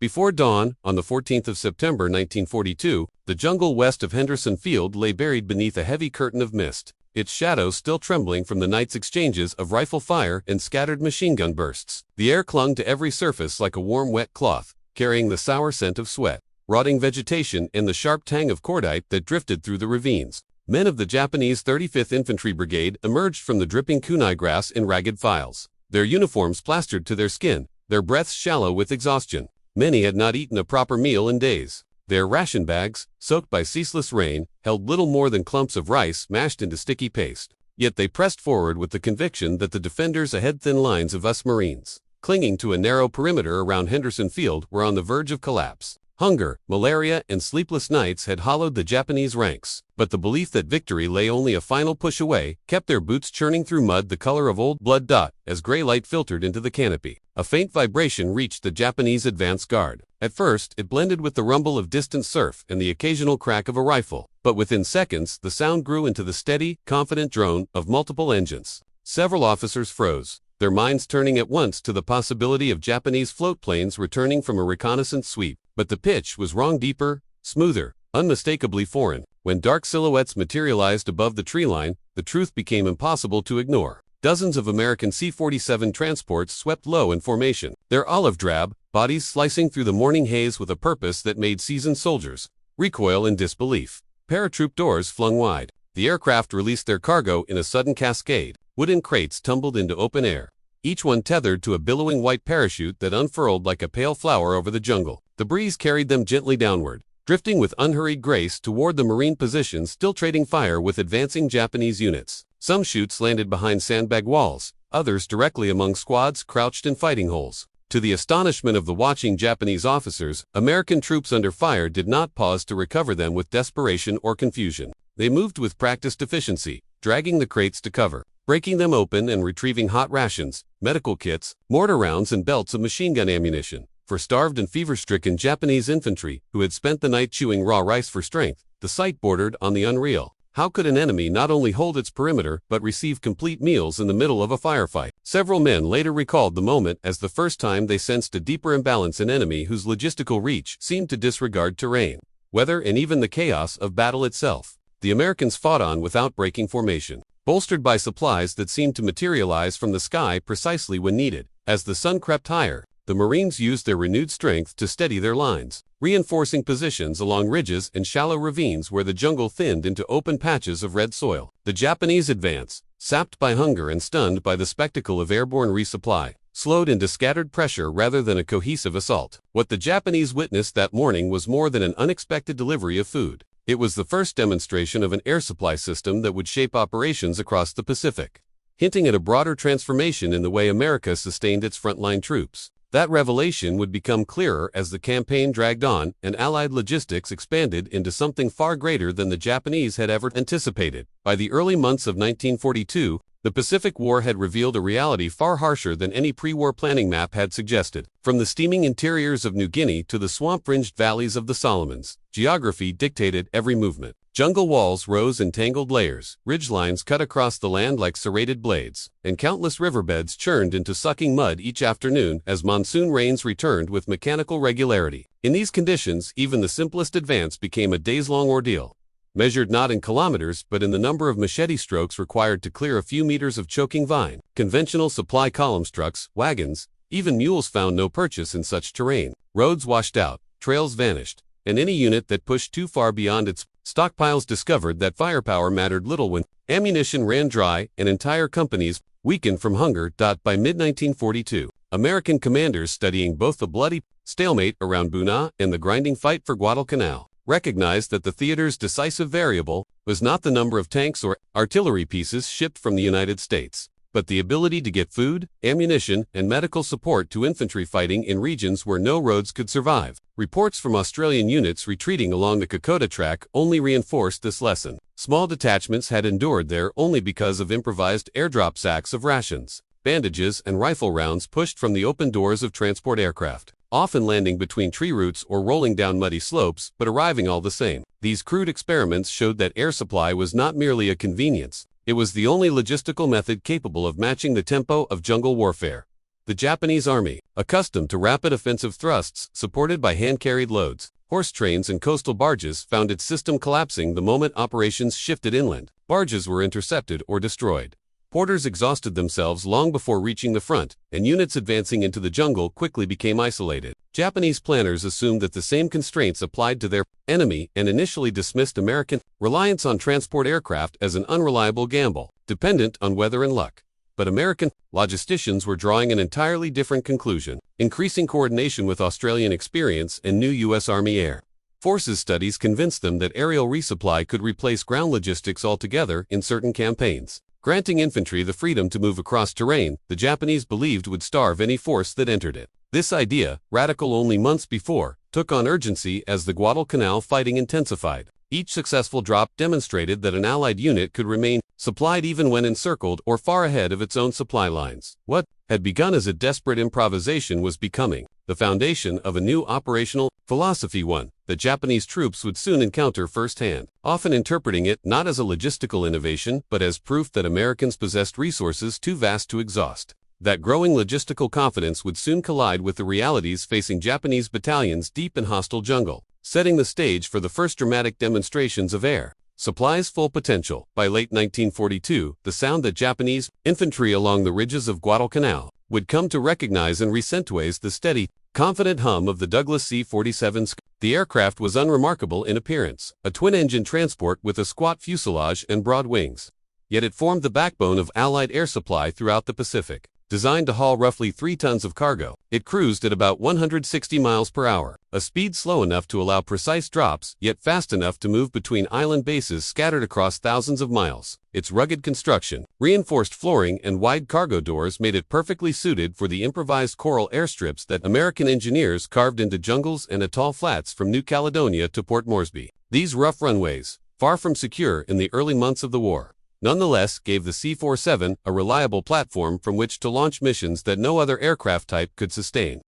Before dawn, on the 14th of September 1942, the jungle west of Henderson Field lay buried beneath a heavy curtain of mist, its shadow still trembling from the night's exchanges of rifle fire and scattered machine gun bursts. The air clung to every surface like a warm wet cloth, carrying the sour scent of sweat, rotting vegetation, and the sharp tang of cordite that drifted through the ravines. Men of the Japanese 35th Infantry Brigade emerged from the dripping kunai grass in ragged files, their uniforms plastered to their skin, their breaths shallow with exhaustion. Many had not eaten a proper meal in days. Their ration bags, soaked by ceaseless rain, held little more than clumps of rice mashed into sticky paste. Yet they pressed forward with the conviction that the defenders ahead, thin lines of us Marines, clinging to a narrow perimeter around Henderson Field, were on the verge of collapse. Hunger, malaria, and sleepless nights had hollowed the Japanese ranks, but the belief that victory lay only a final push away kept their boots churning through mud the color of old blood. As gray light filtered into the canopy, a faint vibration reached the Japanese advance guard. At first, it blended with the rumble of distant surf and the occasional crack of a rifle, but within seconds the sound grew into the steady, confident drone of multiple engines. Several officers froze, their minds turning at once to the possibility of Japanese float planes returning from a reconnaissance sweep. But the pitch was wrong. Deeper, smoother, unmistakably foreign. When dark silhouettes materialized above the tree line, the truth became impossible to ignore. Dozens of American C-47 transports swept low in formation, their olive drab bodies slicing through the morning haze with a purpose that made seasoned soldiers recoil in disbelief. Paratroop doors flung wide. The aircraft released their cargo in a sudden cascade. Wooden crates tumbled into open air, each one tethered to a billowing white parachute that unfurled like a pale flower over the jungle. The breeze carried them gently downward, drifting with unhurried grace toward the Marine positions still trading fire with advancing Japanese units. Some chutes landed behind sandbag walls, others directly among squads crouched in fighting holes. To the astonishment of the watching Japanese officers, American troops under fire did not pause to recover them with desperation or confusion. They moved with practiced efficiency, dragging the crates to cover, breaking them open and retrieving hot rations, medical kits, mortar rounds, and belts of machine gun ammunition. For starved and fever-stricken Japanese infantry, who had spent the night chewing raw rice for strength, the sight bordered on the unreal. How could an enemy not only hold its perimeter but receive complete meals in the middle of a firefight? Several men later recalled the moment as the first time they sensed a deeper imbalance in enemy whose logistical reach seemed to disregard terrain, weather, and even the chaos of battle itself. The Americans fought on without breaking formation, bolstered by supplies that seemed to materialize from the sky precisely when needed. As the sun crept higher, the Marines used their renewed strength to steady their lines, reinforcing positions along ridges and shallow ravines where the jungle thinned into open patches of red soil. The Japanese advance, sapped by hunger and stunned by the spectacle of airborne resupply, slowed into scattered pressure rather than a cohesive assault. What the Japanese witnessed that morning was more than an unexpected delivery of food. It was the first demonstration of an air supply system that would shape operations across the Pacific, hinting at a broader transformation in the way America sustained its frontline troops. That revelation would become clearer as the campaign dragged on and Allied logistics expanded into something far greater than the Japanese had ever anticipated. By the early months of 1942, the Pacific War had revealed a reality far harsher than any pre-war planning map had suggested. From the steaming interiors of New Guinea to the swamp-fringed valleys of the Solomons, geography dictated every movement. Jungle walls rose in tangled layers, ridgelines cut across the land like serrated blades, and countless riverbeds churned into sucking mud each afternoon as monsoon rains returned with mechanical regularity. In these conditions, even the simplest advance became a days-long ordeal, measured not in kilometers but in the number of machete strokes required to clear a few meters of choking vine. Conventional supply columns, trucks, wagons, even mules found no purchase in such terrain. Roads washed out, trails vanished, and any unit that pushed too far beyond its stockpiles discovered that firepower mattered little when ammunition ran dry and entire companies weakened from hunger. By mid-1942, American commanders studying both the bloody stalemate around Buna and the grinding fight for Guadalcanal recognized that the theater's decisive variable was not the number of tanks or artillery pieces shipped from the United States, but the ability to get food, ammunition, and medical support to infantry fighting in regions where no roads could survive. Reports from Australian units retreating along the Kokoda Track only reinforced this lesson. Small detachments had endured there only because of improvised airdrop sacks of rations, bandages, and rifle rounds pushed from the open doors of transport aircraft, often landing between tree roots or rolling down muddy slopes, but arriving all the same. These crude experiments showed that air supply was not merely a convenience, it was the only logistical method capable of matching the tempo of jungle warfare. The Japanese army, Accustomed to rapid offensive thrusts supported by hand-carried loads, horse trains and coastal barges found its system collapsing the moment operations shifted inland. Barges were intercepted or destroyed. Porters exhausted themselves long before reaching the front, and units advancing into the jungle quickly became isolated. Japanese planners assumed that the same constraints applied to their enemy and initially dismissed American reliance on transport aircraft as an unreliable gamble, dependent on weather and luck. But American logisticians were drawing an entirely different conclusion. Increasing coordination with Australian experience and new U.S. Army Air Forces studies convinced them that aerial resupply could replace ground logistics altogether in certain campaigns. Granting infantry the freedom to move across terrain the Japanese believed would starve any force that entered it. This idea, radical only months before, took on urgency as the Guadalcanal fighting intensified. Each successful drop demonstrated that an Allied unit could remain supplied even when encircled or far ahead of its own supply lines. What had begun as a desperate improvisation was becoming the foundation of a new operational philosophy, one that Japanese troops would soon encounter firsthand, often interpreting it not as a logistical innovation but as proof that Americans possessed resources too vast to exhaust. That growing logistical confidence would soon collide with the realities facing Japanese battalions deep in hostile jungle, setting the stage for the first dramatic demonstrations of air supply's full potential. By late 1942, the sound that Japanese infantry along the ridges of Guadalcanal would come to recognize in recent ways the steady, confident hum of the Douglas C-47. The aircraft was unremarkable in appearance, a twin-engine transport with a squat fuselage and broad wings. Yet it formed the backbone of Allied air supply throughout the Pacific. Designed to haul roughly 3 tons of cargo, it cruised at about 160 miles per hour, a speed slow enough to allow precise drops, yet fast enough to move between island bases scattered across thousands of miles. Its rugged construction, reinforced flooring, and wide cargo doors made it perfectly suited for the improvised coral airstrips that American engineers carved into jungles and atoll flats from New Caledonia to Port Moresby. These rough runways, far from secure in the early months of the war, nonetheless gave the C-47 a reliable platform from which to launch missions that no other aircraft type could sustain.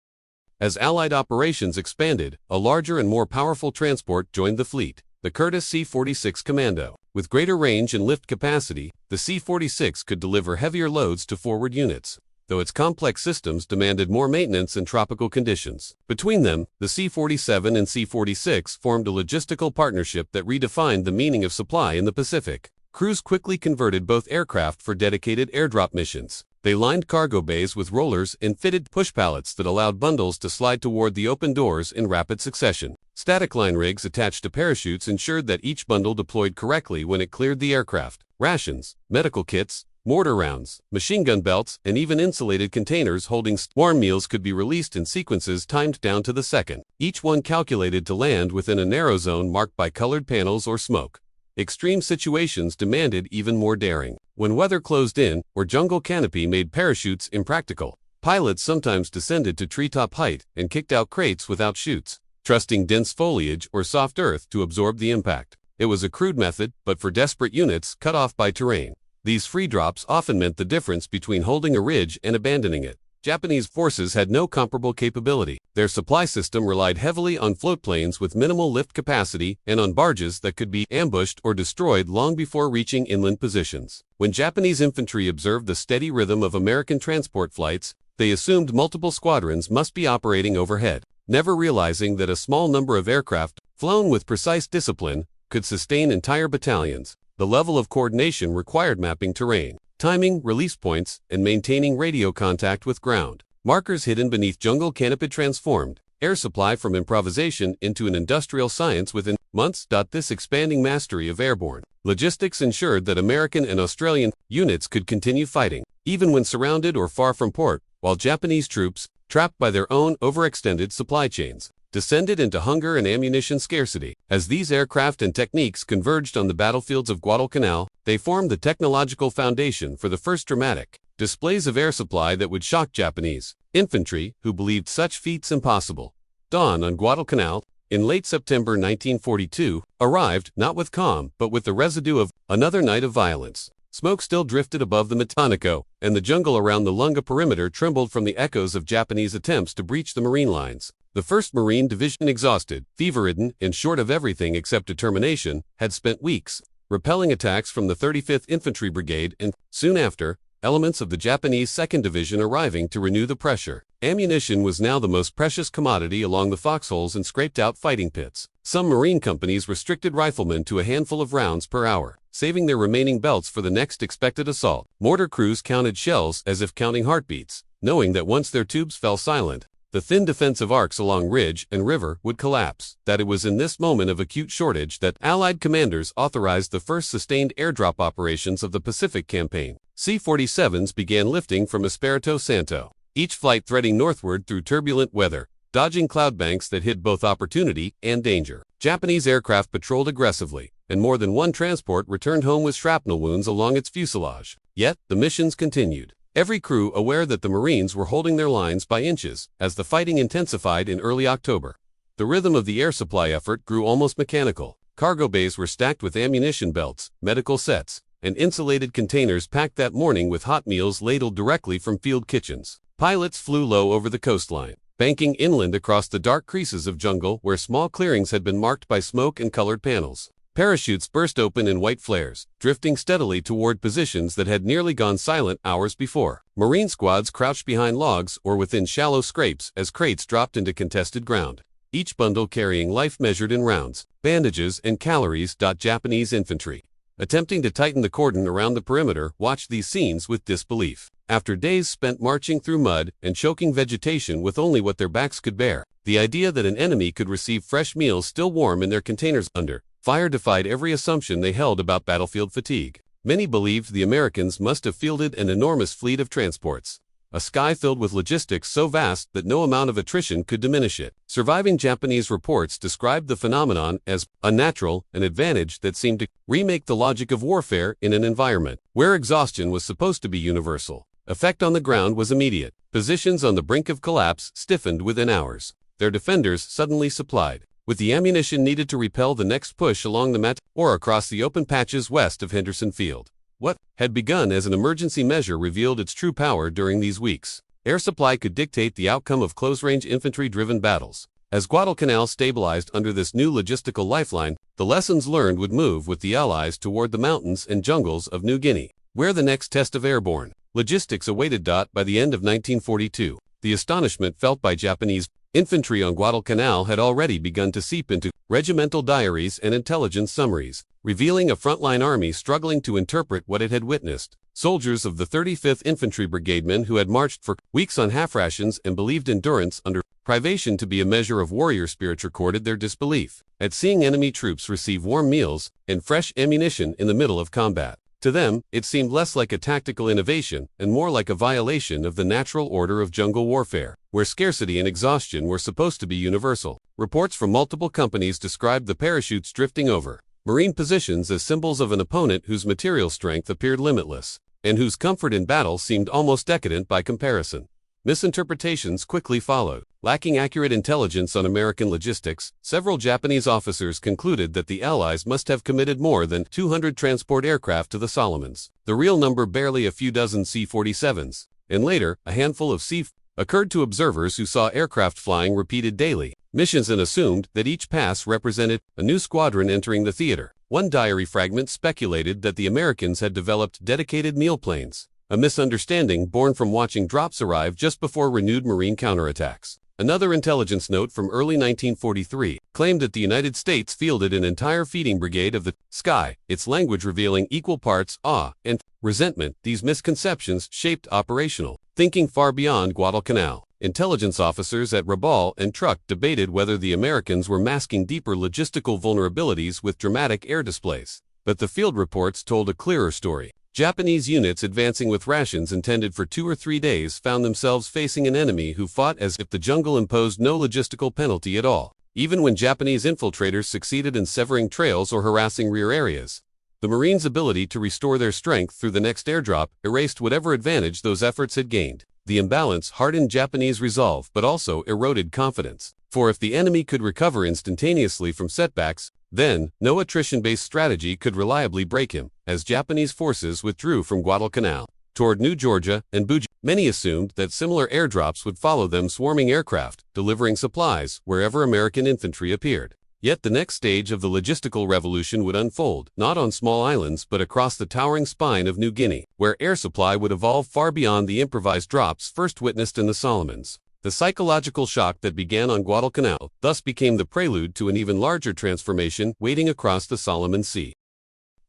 As Allied operations expanded, a larger and more powerful transport joined the fleet, the Curtiss C-46 Commando. With greater range and lift capacity, the C-46 could deliver heavier loads to forward units, though its complex systems demanded more maintenance in tropical conditions. Between them, the C-47 and C-46 formed a logistical partnership that redefined the meaning of supply in the Pacific. Crews quickly converted both aircraft for dedicated airdrop missions. They lined cargo bays with rollers and fitted push pallets that allowed bundles to slide toward the open doors in rapid succession. Static line rigs attached to parachutes ensured that each bundle deployed correctly when it cleared the aircraft. Rations, medical kits, mortar rounds, machine gun belts, and even insulated containers holding warm meals could be released in sequences timed down to the second, each one calculated to land within a narrow zone marked by colored panels or smoke. Extreme situations demanded even more daring. When weather closed in or jungle canopy made parachutes impractical, pilots sometimes descended to treetop height and kicked out crates without chutes, trusting dense foliage or soft earth to absorb the impact. It was a crude method, but for desperate units cut off by terrain, these free drops often meant the difference between holding a ridge and abandoning it. Japanese forces had no comparable capability. Their supply system relied heavily on floatplanes with minimal lift capacity and on barges that could be ambushed or destroyed long before reaching inland positions. When Japanese infantry observed the steady rhythm of American transport flights, they assumed multiple squadrons must be operating overhead, never realizing that a small number of aircraft, flown with precise discipline, could sustain entire battalions. The level of coordination required mapping terrain, timing release points, and maintaining radio contact with ground markers hidden beneath jungle canopy transformed air supply from improvisation into an industrial science within months. This expanding mastery of airborne logistics ensured that American and Australian units could continue fighting, even when surrounded or far from port, while Japanese troops, trapped by their own overextended supply chains, descended into hunger and ammunition scarcity. As these aircraft and techniques converged on the battlefields of Guadalcanal, they formed the technological foundation for the first dramatic displays of air supply that would shock Japanese infantry, who believed such feats impossible. Dawn on Guadalcanal, in late September 1942, arrived not with calm but with the residue of another night of violence. Smoke still drifted above the Matanico, and the jungle around the Lunga perimeter trembled from the echoes of Japanese attempts to breach the marine lines. The 1st Marine Division, exhausted, fever-ridden, and short of everything except determination, had spent weeks repelling attacks from the 35th Infantry Brigade and, soon after, elements of the Japanese 2nd Division arriving to renew the pressure. Ammunition was now the most precious commodity along the foxholes and scraped-out fighting pits. Some Marine companies restricted riflemen to a handful of rounds per hour, saving their remaining belts for the next expected assault. Mortar crews counted shells as if counting heartbeats, knowing that once their tubes fell silent, the thin defensive arcs along ridge and river would collapse. That it was in this moment of acute shortage that Allied commanders authorized the first sustained airdrop operations of the Pacific Campaign. C-47s began lifting from Espiritu Santo, each flight threading northward through turbulent weather, dodging cloud banks that hid both opportunity and danger. Japanese aircraft patrolled aggressively, and more than one transport returned home with shrapnel wounds along its fuselage. Yet, the missions continued. Every crew aware that the Marines were holding their lines by inches as the fighting intensified in early October. The rhythm of the air supply effort grew almost mechanical. Cargo bays were stacked with ammunition belts, medical sets, and insulated containers packed that morning with hot meals ladled directly from field kitchens. Pilots flew low over the coastline, banking inland across the dark creases of jungle where small clearings had been marked by smoke and colored panels. Parachutes burst open in white flares, drifting steadily toward positions that had nearly gone silent hours before. Marine squads crouched behind logs or within shallow scrapes as crates dropped into contested ground, each bundle carrying life measured in rounds, bandages, and calories. Japanese infantry, attempting to tighten the cordon around the perimeter, watched these scenes with disbelief. After days spent marching through mud and choking vegetation with only what their backs could bear, the idea that an enemy could receive fresh meals still warm in their containers under fire defied every assumption they held about battlefield fatigue. Many believed the Americans must have fielded an enormous fleet of transports, a sky filled with logistics so vast that no amount of attrition could diminish it. Surviving Japanese reports described the phenomenon as unnatural, an advantage that seemed to remake the logic of warfare in an environment where exhaustion was supposed to be universal. Effect on the ground was immediate. Positions on the brink of collapse stiffened within hours, their defenders suddenly supplied with the ammunition needed to repel the next push along the Mat or across the open patches west of Henderson Field. What had begun as an emergency measure revealed its true power during these weeks. Air supply could dictate the outcome of close-range infantry-driven battles. As Guadalcanal stabilized under this new logistical lifeline, the lessons learned would move with the Allies toward the mountains and jungles of New Guinea, where the next test of airborne logistics awaited. By the end of 1942, the astonishment felt by Japanese infantry on Guadalcanal had already begun to seep into regimental diaries and intelligence summaries, revealing a frontline army struggling to interpret what it had witnessed. Soldiers of the 35th Infantry Brigademen who had marched for weeks on half rations and believed endurance under privation to be a measure of warrior spirit recorded their disbelief at seeing enemy troops receive warm meals and fresh ammunition in the middle of combat. To them, it seemed less like a tactical innovation and more like a violation of the natural order of jungle warfare, where scarcity and exhaustion were supposed to be universal. Reports from multiple companies described the parachutes drifting over Marine positions as symbols of an opponent whose material strength appeared limitless, and whose comfort in battle seemed almost decadent by comparison. Misinterpretations quickly followed. Lacking accurate intelligence on American logistics, several Japanese officers concluded that the Allies must have committed more than 200 transport aircraft to the Solomons. The real number barely a few dozen C-47s, and later, a handful of C occurred to observers who saw aircraft flying repeated daily missions and assumed that each pass represented a new squadron entering the theater. One diary fragment speculated that the Americans had developed dedicated meal planes, a misunderstanding born from watching drops arrive just before renewed Marine counterattacks. Another intelligence note from early 1943 claimed that the United States fielded an entire feeding brigade of the sky, its language revealing equal parts awe and resentment. These misconceptions shaped operational thinking far beyond Guadalcanal. Intelligence officers at Rabaul and Truk debated whether the Americans were masking deeper logistical vulnerabilities with dramatic air displays. But the field reports told a clearer story. Japanese units advancing with rations intended for 2 or 3 days found themselves facing an enemy who fought as if the jungle imposed no logistical penalty at all. Even when Japanese infiltrators succeeded in severing trails or harassing rear areas, the Marines' ability to restore their strength through the next airdrop erased whatever advantage those efforts had gained. The imbalance hardened Japanese resolve but also eroded confidence. For if the enemy could recover instantaneously from setbacks, then no attrition-based strategy could reliably break him. As Japanese forces withdrew from Guadalcanal toward New Georgia and Buji, many assumed that similar airdrops would follow them, swarming aircraft, delivering supplies wherever American infantry appeared. Yet the next stage of the logistical revolution would unfold, not on small islands but across the towering spine of New Guinea, where air supply would evolve far beyond the improvised drops first witnessed in the Solomons. The psychological shock that began on Guadalcanal thus became the prelude to an even larger transformation waiting across the Solomon Sea.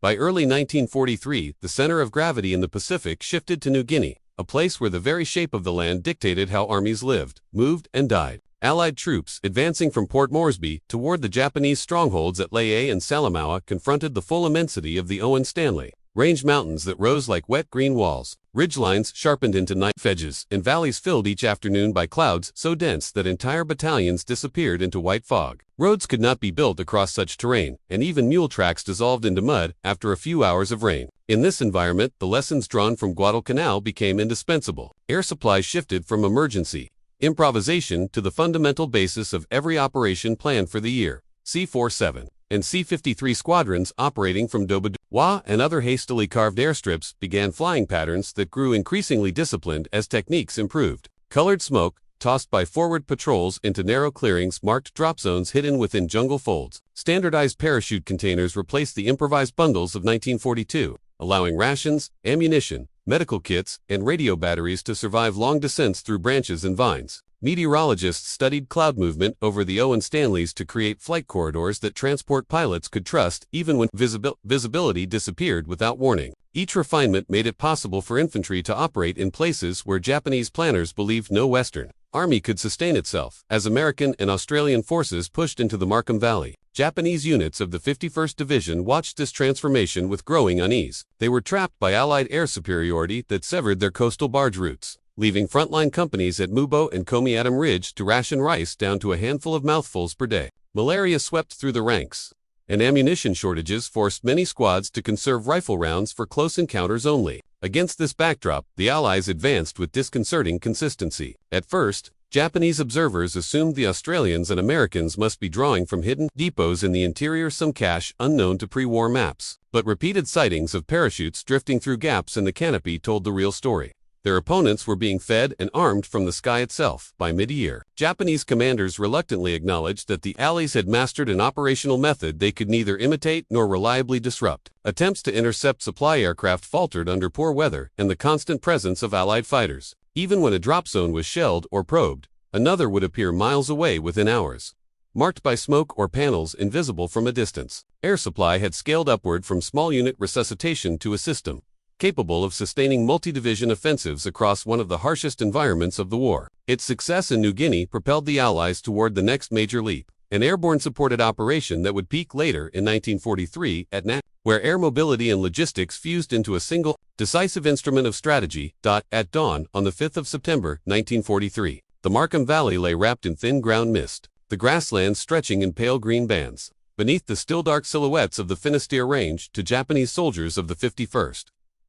By early 1943, the center of gravity in the Pacific shifted to New Guinea, a place where the very shape of the land dictated how armies lived, moved, and died. Allied troops, advancing from Port Moresby toward the Japanese strongholds at Lae and Salamaua, confronted the full immensity of the Owen Stanley Range mountains that rose like wet green walls. Ridgelines sharpened into knife edges, and valleys filled each afternoon by clouds so dense that entire battalions disappeared into white fog. Roads could not be built across such terrain, and even mule tracks dissolved into mud after a few hours of rain. In this environment, the lessons drawn from Guadalcanal became indispensable. Air supply shifted from emergency improvisation to the fundamental basis of every operation planned for the year. C-47 and C-53 squadrons operating from WWII and other hastily carved airstrips began flying patterns that grew increasingly disciplined as techniques improved. Colored smoke, tossed by forward patrols into narrow clearings, marked drop zones hidden within jungle folds. Standardized parachute containers replaced the improvised bundles of 1942, allowing rations, ammunition, medical kits, and radio batteries to survive long descents through branches and vines. Meteorologists studied cloud movement over the Owen Stanleys to create flight corridors that transport pilots could trust even when visibility disappeared without warning. Each refinement made it possible for infantry to operate in places where Japanese planners believed no Western army could sustain itself. As American and Australian forces pushed into the Markham Valley, Japanese units of the 51st Division watched this transformation with growing unease. They were trapped by Allied air superiority that severed their coastal barge routes, leaving frontline companies at Mubo and Komiatam Ridge to ration rice down to a handful of mouthfuls per day. Malaria swept through the ranks, and ammunition shortages forced many squads to conserve rifle rounds for close encounters only. Against this backdrop, the Allies advanced with disconcerting consistency. At first, Japanese observers assumed the Australians and Americans must be drawing from hidden depots in the interior, some cache unknown to pre-war maps. But repeated sightings of parachutes drifting through gaps in the canopy told the real story. Their opponents were being fed and armed from the sky itself. By mid-year, Japanese commanders reluctantly acknowledged that the Allies had mastered an operational method they could neither imitate nor reliably disrupt. Attempts to intercept supply aircraft faltered under poor weather and the constant presence of Allied fighters. Even when a drop zone was shelled or probed, another would appear miles away within hours, marked by smoke or panels invisible from a distance. Air supply had scaled upward from small unit resuscitation to a system capable of sustaining multi-division offensives across one of the harshest environments of the war. Its success in New Guinea propelled the Allies toward the next major leap, an airborne supported operation that would peak later in 1943 at NAT, where air mobility and logistics fused into a single, decisive instrument of strategy. At dawn on the 5th of September 1943, the Markham Valley lay wrapped in thin ground mist, the grasslands stretching in pale green bands. Beneath the still dark silhouettes of the Finisterre Range, to Japanese soldiers of the 51st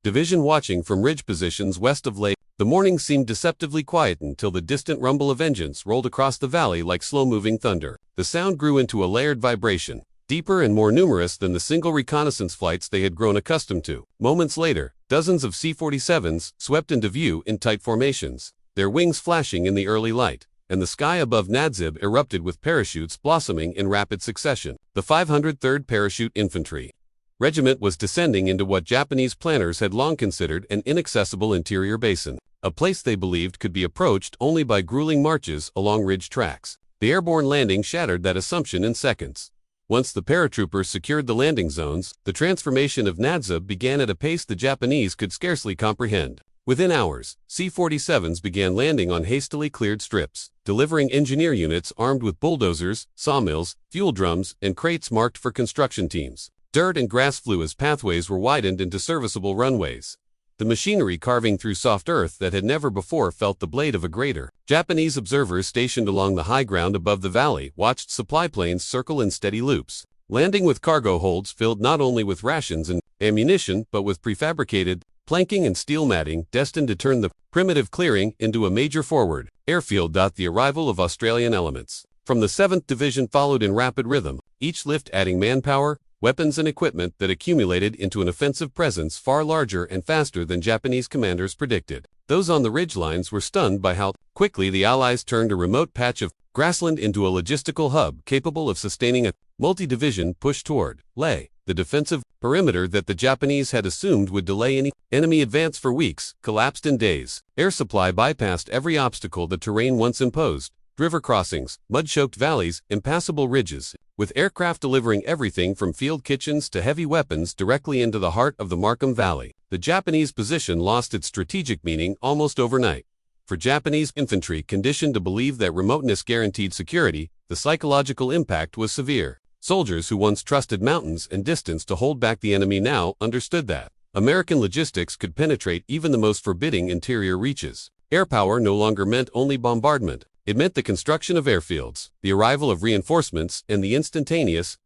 Division watching from ridge positions west of Lae, the morning seemed deceptively quiet until the distant rumble of engines rolled across the valley like slow-moving thunder. The sound grew into a layered vibration, deeper and more numerous than the single reconnaissance flights they had grown accustomed to. Moments later, dozens of C-47s swept into view in tight formations, their wings flashing in the early light, and the sky above Nadzib erupted with parachutes blossoming in rapid succession. The 503rd Parachute Infantry Regiment was descending into what Japanese planners had long considered an inaccessible interior basin, a place they believed could be approached only by grueling marches along ridge tracks. The airborne landing shattered that assumption in seconds. Once the paratroopers secured the landing zones, the transformation of Nadzib began at a pace the Japanese could scarcely comprehend. Within hours, C-47s began landing on hastily cleared strips, delivering engineer units armed with bulldozers, sawmills, fuel drums, and crates marked for construction teams. Dirt and grass flew as pathways were widened into serviceable runways, the machinery carving through soft earth that had never before felt the blade of a grater. Japanese observers stationed along the high ground above the valley watched supply planes circle in steady loops, landing with cargo holds filled not only with rations and ammunition but with prefabricated planking and steel matting destined to turn the primitive clearing into a major forward airfield. The arrival of Australian elements from the 7th Division followed in rapid rhythm, each lift adding manpower, weapons and equipment that accumulated into an offensive presence far larger and faster than Japanese commanders predicted. Those on the ridgelines were stunned by how quickly the Allies turned a remote patch of grassland into a logistical hub capable of sustaining a multi-division push toward Lae. The defensive perimeter that the Japanese had assumed would delay any enemy advance for weeks collapsed in days. Air supply bypassed every obstacle the terrain once imposed: river crossings, mud-choked valleys, impassable ridges, with aircraft delivering everything from field kitchens to heavy weapons directly into the heart of the Markham Valley. The Japanese position lost its strategic meaning almost overnight. For Japanese infantry conditioned to believe that remoteness guaranteed security, the psychological impact was severe. Soldiers who once trusted mountains and distance to hold back the enemy now understood that American logistics could penetrate even the most forbidding interior reaches. Air power no longer meant only bombardment. It meant the construction of airfields, the arrival of reinforcements, and the instantaneous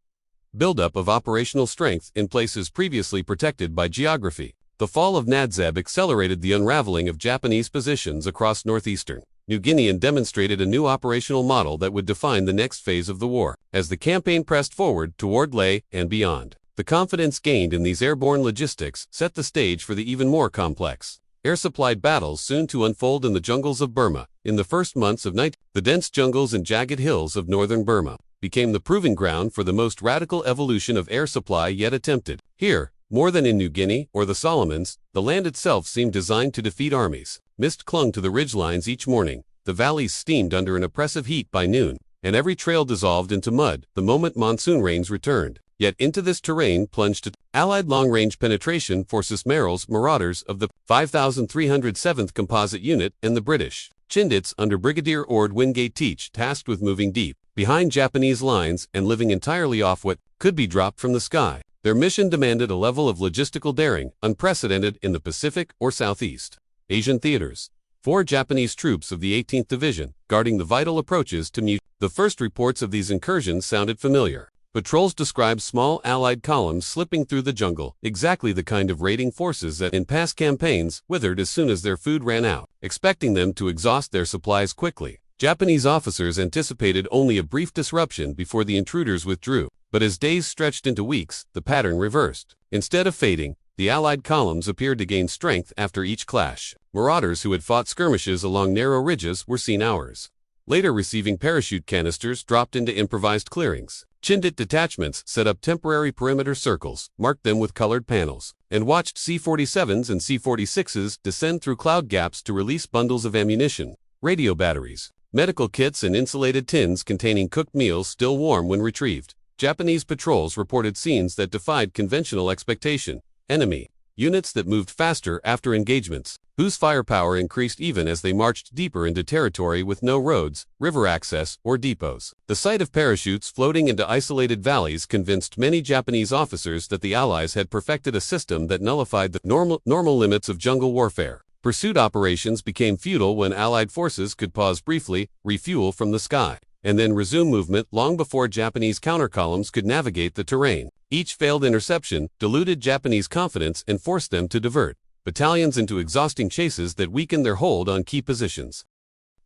buildup of operational strength in places previously protected by geography. The fall of Nadzeb accelerated the unraveling of Japanese positions across northeastern New Guinea and demonstrated a new operational model that would define the next phase of the war. As the campaign pressed forward toward Leh and beyond, the confidence gained in these airborne logistics set the stage for the even more complex air-supplied battles soon to unfold in the jungles of Burma. In the first months of night, the dense jungles and jagged hills of northern Burma became the proving ground for the most radical evolution of air supply yet attempted. Here, more than in New Guinea or the Solomons, the land itself seemed designed to defeat armies. Mist clung to the ridgelines each morning, the valleys steamed under an oppressive heat by noon, and every trail dissolved into mud the moment monsoon rains returned. Yet into this terrain plunged Allied long-range penetration forces Merrill's Marauders of the 5,307th Composite Unit and the British Chindits under Brigadier Ord Wingate Teach, tasked with moving deep behind Japanese lines and living entirely off what could be dropped from the sky. Their mission demanded a level of logistical daring unprecedented in the Pacific or Southeast Asian theaters. 4 Japanese troops of the 18th Division, guarding the vital approaches to Mutiny. The first reports of these incursions sounded familiar. Patrols described small Allied columns slipping through the jungle, exactly the kind of raiding forces that in past campaigns withered as soon as their food ran out, expecting them to exhaust their supplies quickly. Japanese officers anticipated only a brief disruption before the intruders withdrew, but as days stretched into weeks, the pattern reversed. Instead of fading, the Allied columns appeared to gain strength after each clash. Marauders who had fought skirmishes along narrow ridges were seen hours later receiving parachute canisters dropped into improvised clearings. Chindit detachments set up temporary perimeter circles, marked them with colored panels, and watched C-47s and C-46s descend through cloud gaps to release bundles of ammunition, radio batteries, medical kits, and insulated tins containing cooked meals still warm when retrieved. Japanese patrols reported scenes that defied conventional expectation. Enemy units that moved faster after engagements, whose firepower increased even as they marched deeper into territory with no roads, river access, or depots. The sight of parachutes floating into isolated valleys convinced many Japanese officers that the Allies had perfected a system that nullified the normal limits of jungle warfare. Pursuit operations became futile when Allied forces could pause briefly, refuel from the sky, and then resume movement long before Japanese countercolumns could navigate the terrain. Each failed interception diluted Japanese confidence and forced them to divert battalions into exhausting chases that weakened their hold on key positions.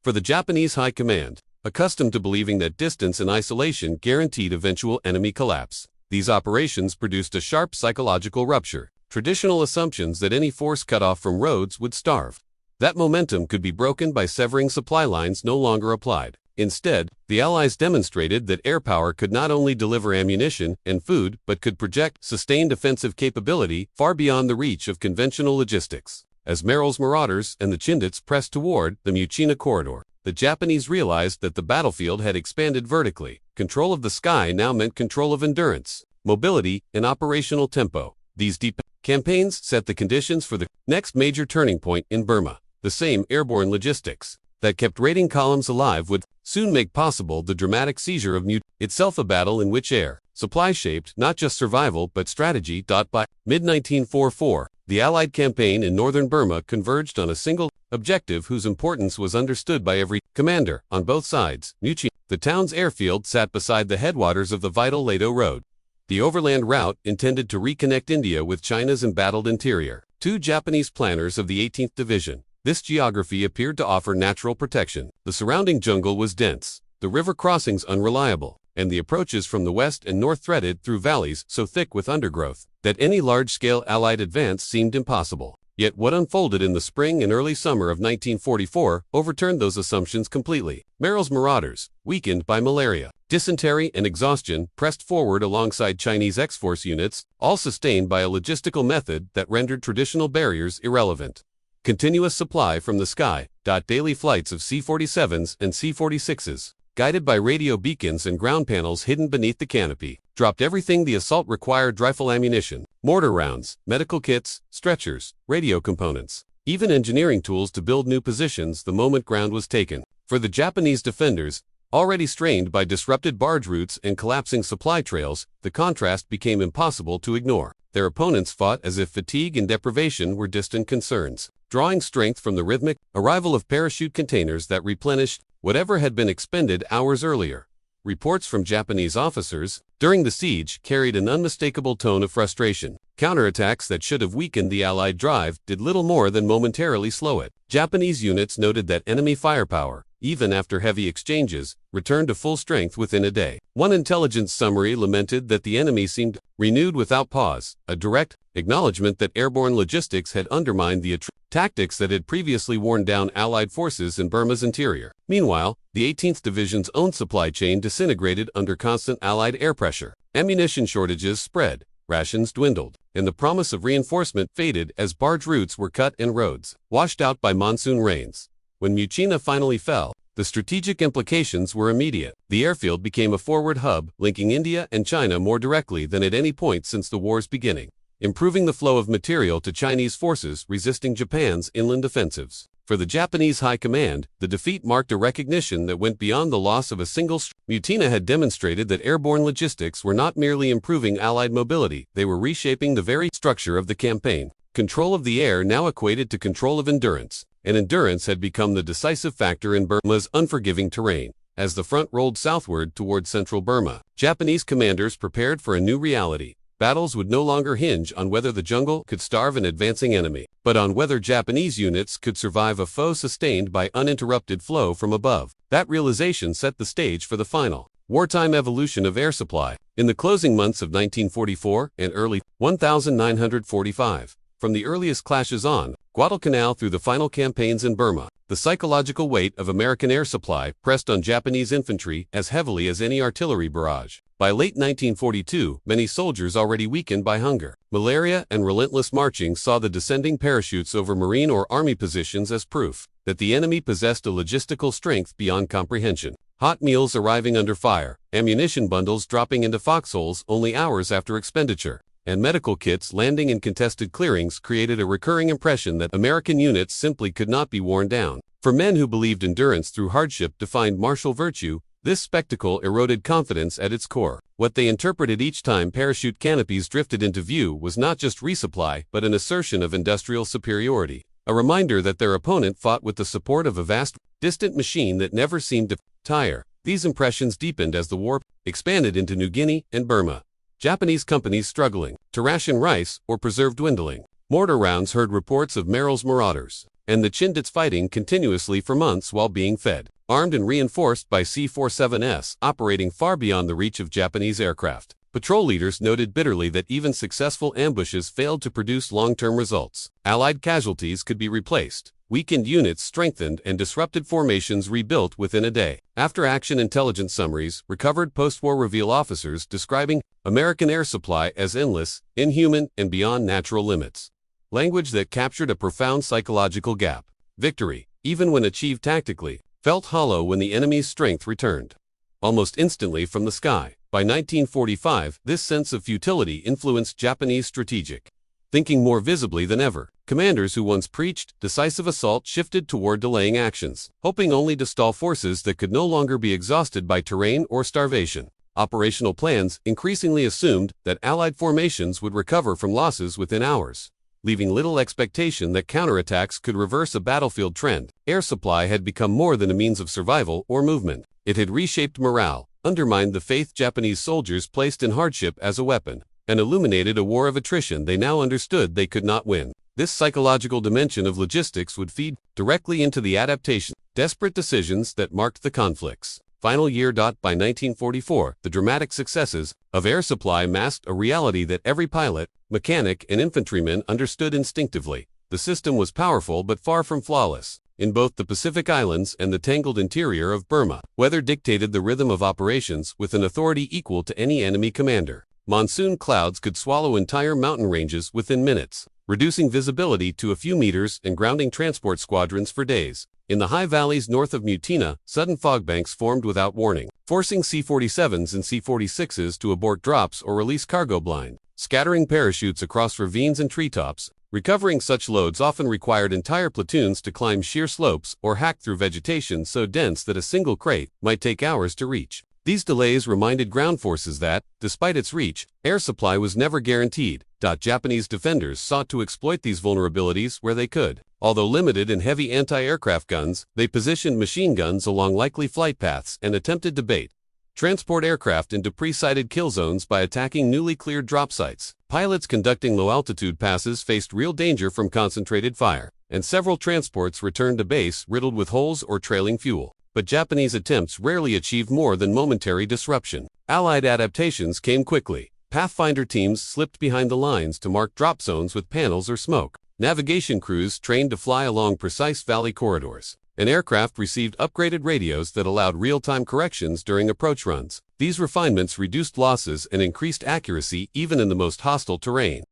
For the Japanese high command, accustomed to believing that distance and isolation guaranteed eventual enemy collapse, these operations produced a sharp psychological rupture. Traditional assumptions that any force cut off from roads would starve. That momentum could be broken by severing supply lines no longer applied. Instead, the Allies demonstrated that air power could not only deliver ammunition and food, but could project sustained offensive capability far beyond the reach of conventional logistics. As Merrill's Marauders and the Chindits pressed toward the Mutiny corridor, the Japanese realized that the battlefield had expanded vertically. Control of the sky now meant control of endurance, mobility, and operational tempo. These deep campaigns set the conditions for the next major turning point in Burma. The same airborne logistics that kept raiding columns alive would soon make possible the dramatic seizure of Mutiny, itself a battle in which air supply shaped not just survival but strategy. By mid-1944, the Allied campaign in northern Burma converged on a single objective whose importance was understood by every commander on both sides. Mutiny. The town's airfield sat beside the headwaters of the vital Ledo Road, the overland route intended to reconnect India with China's embattled interior. 2 Japanese planners of the 18th Division. This geography appeared to offer natural protection. The surrounding jungle was dense, the river crossings unreliable, and the approaches from the west and north threaded through valleys so thick with undergrowth that any large-scale Allied advance seemed impossible. Yet what unfolded in the spring and early summer of 1944 overturned those assumptions completely. Merrill's marauders, weakened by malaria, dysentery, and exhaustion, pressed forward alongside Chinese X-Force units, all sustained by a logistical method that rendered traditional barriers irrelevant. Continuous supply from the sky. Daily flights of C-47s and C-46s, guided by radio beacons and ground panels hidden beneath the canopy, dropped everything the assault required: rifle ammunition, mortar rounds, medical kits, stretchers, radio components, even engineering tools to build new positions the moment ground was taken. For the Japanese defenders, already strained by disrupted barge routes and collapsing supply trails, the contrast became impossible to ignore. Their opponents fought as if fatigue and deprivation were distant concerns, drawing strength from the rhythmic arrival of parachute containers that replenished whatever had been expended hours earlier. Reports from Japanese officers during the siege carried an unmistakable tone of frustration. Counterattacks that should have weakened the Allied drive did little more than momentarily slow it. Japanese units noted that enemy firepower, even after heavy exchanges, returned to full strength within a day. One intelligence summary lamented that the enemy seemed renewed without pause, a direct acknowledgement that airborne logistics had undermined the tactics that had previously worn down Allied forces in Burma's interior. Meanwhile, the 18th Division's own supply chain disintegrated under constant Allied air pressure. Ammunition shortages spread, rations dwindled, and the promise of reinforcement faded as barge routes were cut and roads washed out by monsoon rains. When Muchina finally fell, the strategic implications were immediate. The airfield became a forward hub, linking India and China more directly than at any point since the war's beginning, improving the flow of material to Chinese forces resisting Japan's inland offensives. For the Japanese High Command, the defeat marked a recognition that went beyond the loss of a single Mutina had demonstrated that airborne logistics were not merely improving Allied mobility, they were reshaping the very structure of the campaign. Control of the air now equated to control of endurance, and endurance had become the decisive factor in Burma's unforgiving terrain. As the front rolled southward toward central Burma, Japanese commanders prepared for a new reality. Battles would no longer hinge on whether the jungle could starve an advancing enemy, but on whether Japanese units could survive a foe sustained by uninterrupted flow from above. That realization set the stage for the final wartime evolution of air supply. In the closing months of 1944 and early 1945, from the earliest clashes on Guadalcanal through the final campaigns in Burma, the psychological weight of American air supply pressed on Japanese infantry as heavily as any artillery barrage. By late 1942, many soldiers already weakened by hunger, malaria, and relentless marching saw the descending parachutes over Marine or Army positions as proof that the enemy possessed a logistical strength beyond comprehension. Hot meals arriving under fire, ammunition bundles dropping into foxholes only hours after expenditure, and medical kits landing in contested clearings created a recurring impression that American units simply could not be worn down. For men who believed endurance through hardship defined martial virtue, this spectacle eroded confidence at its core. What they interpreted each time parachute canopies drifted into view was not just resupply, but an assertion of industrial superiority, a reminder that their opponent fought with the support of a vast, distant machine that never seemed to tire. These impressions deepened as the war expanded into New Guinea and Burma. Japanese companies struggling to ration rice or preserve dwindling. Mortar rounds heard reports of Merrill's marauders, and the Chindits fighting continuously for months while being fed, armed and reinforced by C-47s operating far beyond the reach of Japanese aircraft. Patrol leaders noted bitterly that even successful ambushes failed to produce long-term results. Allied casualties could be replaced, weakened units strengthened, and disrupted formations rebuilt within a day. After-action intelligence summaries recovered post-war reveal officers describing American air supply as endless, inhuman, and beyond natural limits. Language that captured a profound psychological gap. Victory, even when achieved tactically, felt hollow when the enemy's strength returned almost instantly from the sky. By 1945, this sense of futility influenced Japanese strategic thinking more visibly than ever. Commanders who once preached decisive assault shifted toward delaying actions, hoping only to stall forces that could no longer be exhausted by terrain or starvation. Operational plans increasingly assumed that Allied formations would recover from losses within hours, leaving little expectation that counterattacks could reverse a battlefield trend. Air supply had become more than a means of survival or movement. It had reshaped morale, undermined the faith Japanese soldiers placed in hardship as a weapon, and illuminated a war of attrition they now understood they could not win. This psychological dimension of logistics would feed directly into the adaptation, desperate decisions that marked the conflict's final year. By 1944, the dramatic successes of air supply masked a reality that every pilot, mechanic, and infantryman understood instinctively. The the system was powerful but far from flawless. In both the Pacific Islands and the tangled interior of Burma, weather dictated the rhythm of operations with an authority equal to any enemy commander. Monsoon clouds could swallow entire mountain ranges within minutes, reducing visibility to a few meters and grounding transport squadrons for days. In the high valleys north of Mutina, sudden fog banks formed without warning, forcing C-47s and C-46s to abort drops or release cargo blind, scattering parachutes across ravines and treetops. Recovering such loads often required entire platoons to climb sheer slopes or hack through vegetation so dense that a single crate might take hours to reach. These delays reminded ground forces that, despite its reach, air supply was never guaranteed. Japanese defenders sought to exploit these vulnerabilities where they could. Although limited in heavy anti-aircraft guns, they positioned machine guns along likely flight paths and attempted to bait transport aircraft into pre-sighted kill zones by attacking newly cleared drop sites. Pilots conducting low-altitude passes faced real danger from concentrated fire, and several transports returned to base riddled with holes or trailing fuel. But Japanese attempts rarely achieved more than momentary disruption. Allied adaptations came quickly. Pathfinder teams slipped behind the lines to mark drop zones with panels or smoke. Navigation crews trained to fly along precise valley corridors. An aircraft received upgraded radios that allowed real-time corrections during approach runs. These refinements reduced losses and increased accuracy even in the most hostile terrain.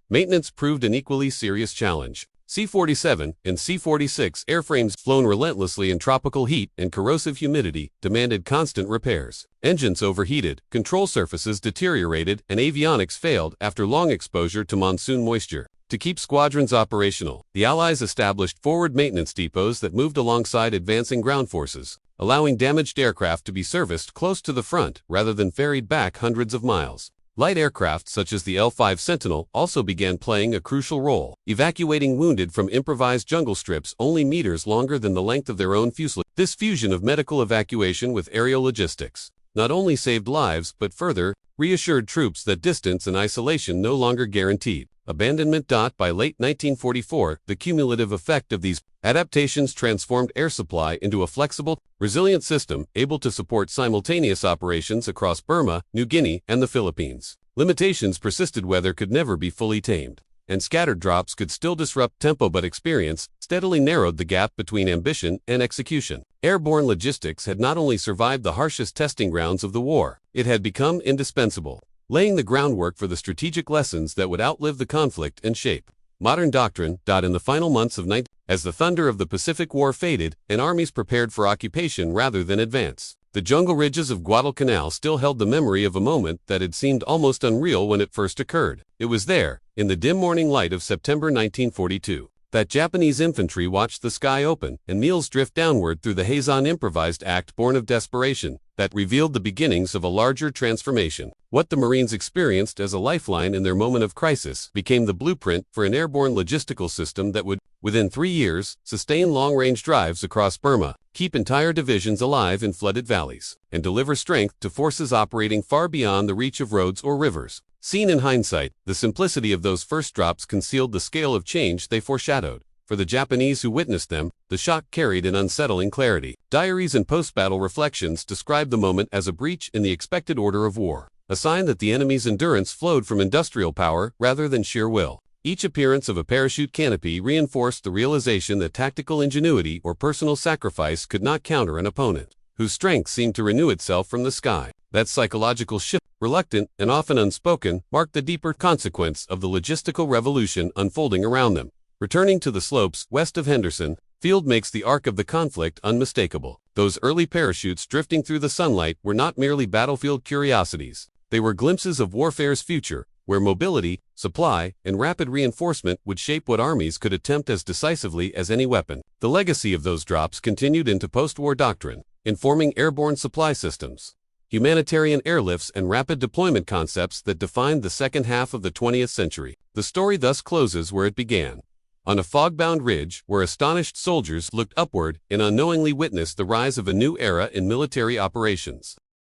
Maintenance proved an equally serious challenge. C-47 and C-46 airframes, flown relentlessly in tropical heat and corrosive humidity, demanded constant repairs. Engines overheated, control surfaces deteriorated, and avionics failed after long exposure to monsoon moisture. To keep squadrons operational, the Allies established forward maintenance depots that moved alongside advancing ground forces, allowing damaged aircraft to be serviced close to the front rather than ferried back hundreds of miles. Light aircraft such as the L-5 Sentinel also began playing a crucial role, evacuating wounded from improvised jungle strips only meters longer than the length of their own fuselage. This fusion of medical evacuation with aerial logistics not only saved lives but further reassured troops that distance and isolation no longer guaranteed abandonment. By late 1944, the cumulative effect of these adaptations transformed air supply into a flexible, resilient system able to support simultaneous operations across Burma, New Guinea, and the Philippines. Limitations persisted. Weather could never be fully tamed, and scattered drops could still disrupt tempo, but experience steadily narrowed the gap between ambition and execution. Airborne logistics had not only survived the harshest testing grounds of the war, it had become indispensable, laying the groundwork for the strategic lessons that would outlive the conflict and shape modern doctrine. In the final months of as the thunder of the Pacific War faded and armies prepared for occupation rather than advance, the jungle ridges of Guadalcanal still held the memory of a moment that had seemed almost unreal when it first occurred. It was there, in the dim morning light of September 1942, that Japanese infantry watched the sky open and meals drift downward through the haze. An improvised act born of desperation that revealed the beginnings of a larger transformation. What the Marines experienced as a lifeline in their moment of crisis became the blueprint for an airborne logistical system that would, within 3 years, sustain long-range drives across Burma, keep entire divisions alive in flooded valleys, and deliver strength to forces operating far beyond the reach of roads or rivers. Seen in hindsight, the simplicity of those first drops concealed the scale of change they foreshadowed. For the Japanese who witnessed them, the shock carried an unsettling clarity. Diaries and post-battle reflections described the moment as a breach in the expected order of war, a sign that the enemy's endurance flowed from industrial power rather than sheer will. Each appearance of a parachute canopy reinforced the realization that tactical ingenuity or personal sacrifice could not counter an opponent whose strength seemed to renew itself from the sky. That psychological shift, reluctant and often unspoken, marked the deeper consequence of the logistical revolution unfolding around them. Returning to the slopes west of Henderson Field makes the arc of the conflict unmistakable. Those early parachutes drifting through the sunlight were not merely battlefield curiosities. They were glimpses of warfare's future, where mobility, supply, and rapid reinforcement would shape what armies could attempt as decisively as any weapon. The legacy of those drops continued into post-war doctrine, informing airborne supply systems, humanitarian airlifts, and rapid deployment concepts that defined the second half of the 20th century. The story thus closes where it began, on a fog-bound ridge where astonished soldiers looked upward and unknowingly witnessed the rise of a new era in military operations.